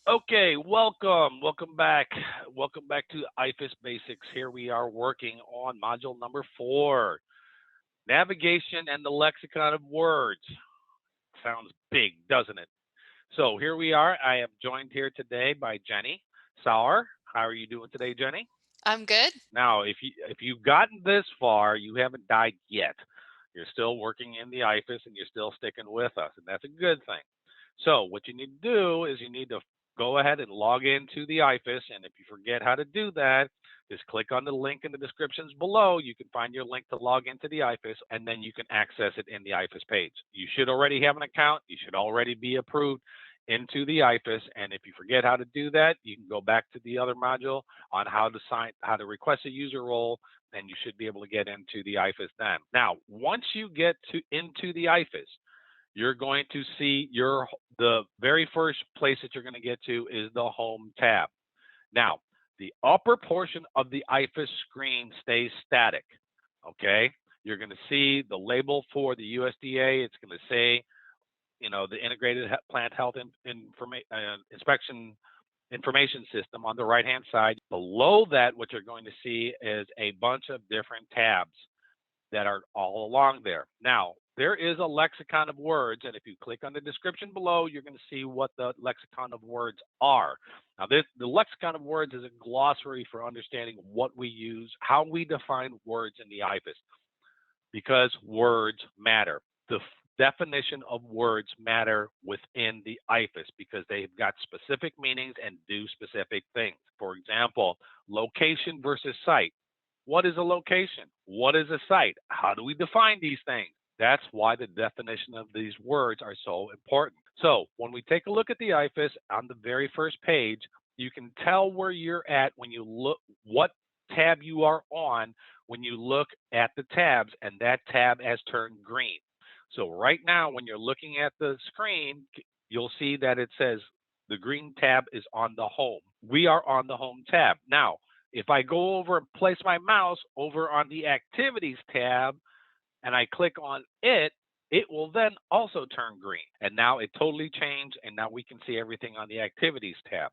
Okay, welcome back. Welcome back to IPHIS Basics. Here we are working on module number 4, Navigation and the Lexicon of Words. Sounds big, doesn't it? So here we are. I am joined here today by Jenny Sauer. How are you doing today, Jenny? I'm good. Now, if you've gotten this far, you haven't died yet. You're still working in the IPHIS and you're still sticking with us, and that's a good thing. So what you need to do is you need to go ahead and log into the IPHIS, and if you forget how to do that, just click on the link in the descriptions below. You can find your link to log into the IPHIS, and then you can access it in the IPHIS page. You should already have an account. You should already be approved into the IPHIS, and if you forget how to do that, you can go back to the other module on how to request a user role, and you should be able to get into the IPHIS then. Now, once you get into the IPHIS, you're going to see the very first place that you're going to get to is the Home tab. Now, the upper portion of the IPHIS screen stays static. Okay, you're going to see the label for the USDA. It's going to say, the Integrated Plant Health Inspection Information System on the right-hand side. Below that, what you're going to see is a bunch of different tabs that are all along there. Now, there is a lexicon of words, and if you click on the description below, you're going to see what the lexicon of words are. Now, the lexicon of words is a glossary for understanding what we use, how we define words in the IPHIS, because words matter. The definition of words matter within the IPHIS because they've got specific meanings and do specific things. For example, location versus site. What is a location? What is a site? How do we define these things? That's why the definition of these words are so important. So when we take a look at the IPHIS on the very first page, you can tell where you're at when you look what tab you are on when you look at the tabs, and that tab has turned green. So right now, when you're looking at the screen, you'll see that it says the green tab is on the home. We are on the home tab. Now, if I go over and place my mouse over on the activities tab and I click on it, it will then also turn green. And now it totally changed, and now we can see everything on the activities tab.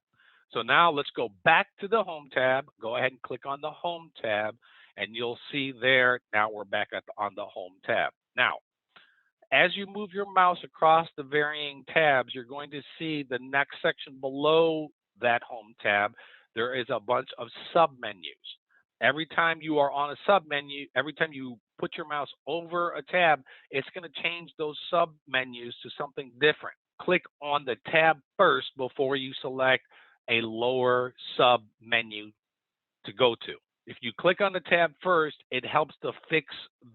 So now let's go back to the home tab. Go ahead and click on the home tab, and you'll see there, now we're back on the home tab. Now, as you move your mouse across the varying tabs, you're going to see the next section below that home tab. There is a bunch of submenus. Every time you are on a submenu, every time you put your mouse over a tab, it's going to change those submenus to something different. Click on the tab first before you select a lower submenu to go to. If you click on the tab first, it helps to fix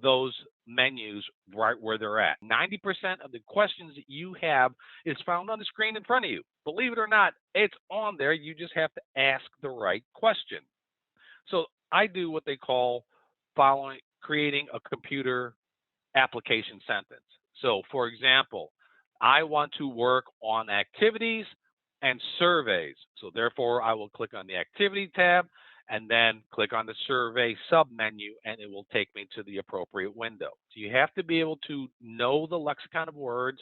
those menus right where they're at. 90% of the questions that you have is found on the screen in front of you. Believe it or not, it's on there. You just have to ask the right question. So I do what they call creating a computer application sentence. So for example, I want to work on activities and surveys. So therefore, I will click on the activity tab and then click on the survey submenu, and it will take me to the appropriate window. So you have to be able to know the lexicon of words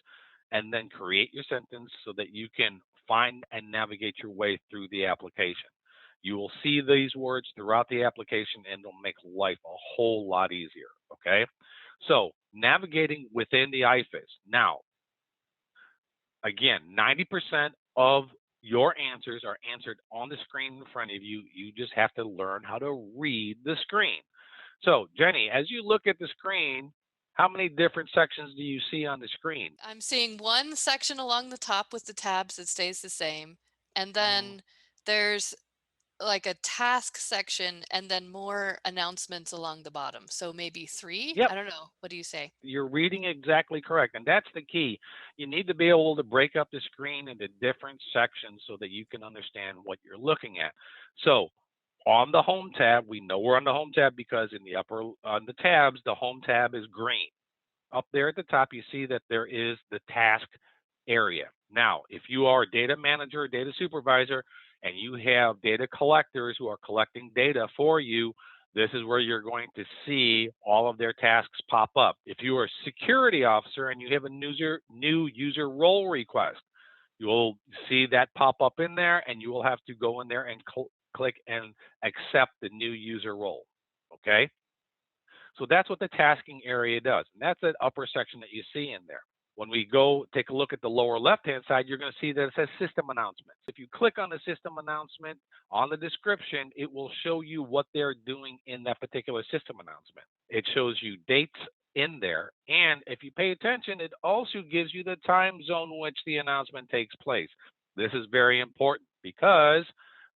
and then create your sentence so that you can find and navigate your way through the application. You will see these words throughout the application, and it'll make life a whole lot easier, okay? So navigating within the IPHIS. Now, again, 90% of your answers are answered on the screen in front of you. You just have to learn how to read the screen. So, Jenny, as you look at the screen, how many different sections do you see on the screen? I'm seeing one section along the top with the tabs that stays the same. And Mm, then there's like a task section and then more announcements along the bottom. So maybe three? yep, I don't know. What do you say? you're reading exactly correct. And that's the key. You need to be able to break up the screen into different sections so that you can understand what you're looking at. So, on the home tab, we know we're on the home tab because in the upper on the tabs, the home tab is green. Up there at the top, you see that there is the task area. Now, if you are a data manager or data supervisor and you have data collectors who are collecting data for you, this is where you're going to see all of their tasks pop up. If you are a security officer and you have a new user role request, You'll see that pop up in there, and you will have to go in there and click and accept the new user role. Okay? So that's what the tasking area does. And that's that upper section that you see in there. When we go take a look at the lower left-hand side, you're going to see that it says system announcements. If you click on the system announcement on the description, it will show you what they're doing in that particular system announcement. It shows you dates in there. And if you pay attention, it also gives you the time zone in which the announcement takes place. This is very important because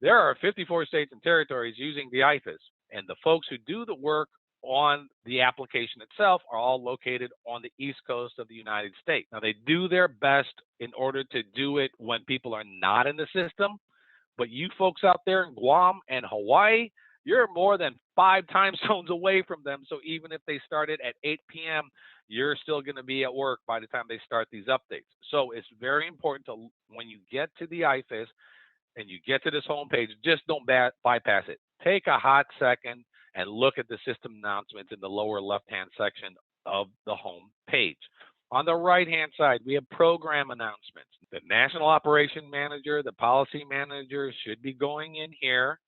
there are 54 states and territories using the IPHIS, and the folks who do the work on the application itself are all located on the East Coast of the United States. Now, they do their best in order to do it when people are not in the system, but you folks out there in Guam and Hawaii, you're more than 5 time zones away from them. So even if they started at 8 p.m., you're still going to be at work by the time they start these updates. So it's very important to, when you get to the IPHIS and you get to this homepage, just don't bypass it. Take a hot second and look at the system announcements in the lower left-hand section of the home page. On the right-hand side, we have program announcements. The National Operation Manager, the Policy Manager should be going in here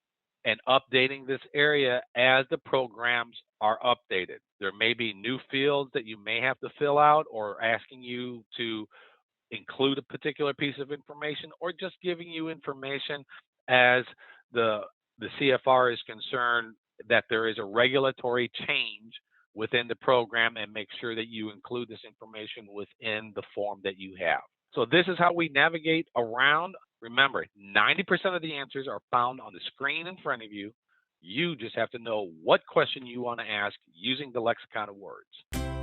and updating this area as the programs are updated. There may be new fields that you may have to fill out or asking you to include a particular piece of information, or just giving you information as the CFR is concerned that there is a regulatory change within the program, and make sure that you include this information within the form that you have. So this is how we navigate around. Remember, 90% of the answers are found on the screen in front of you. You just have to know what question you want to ask using the Lexicon of Words.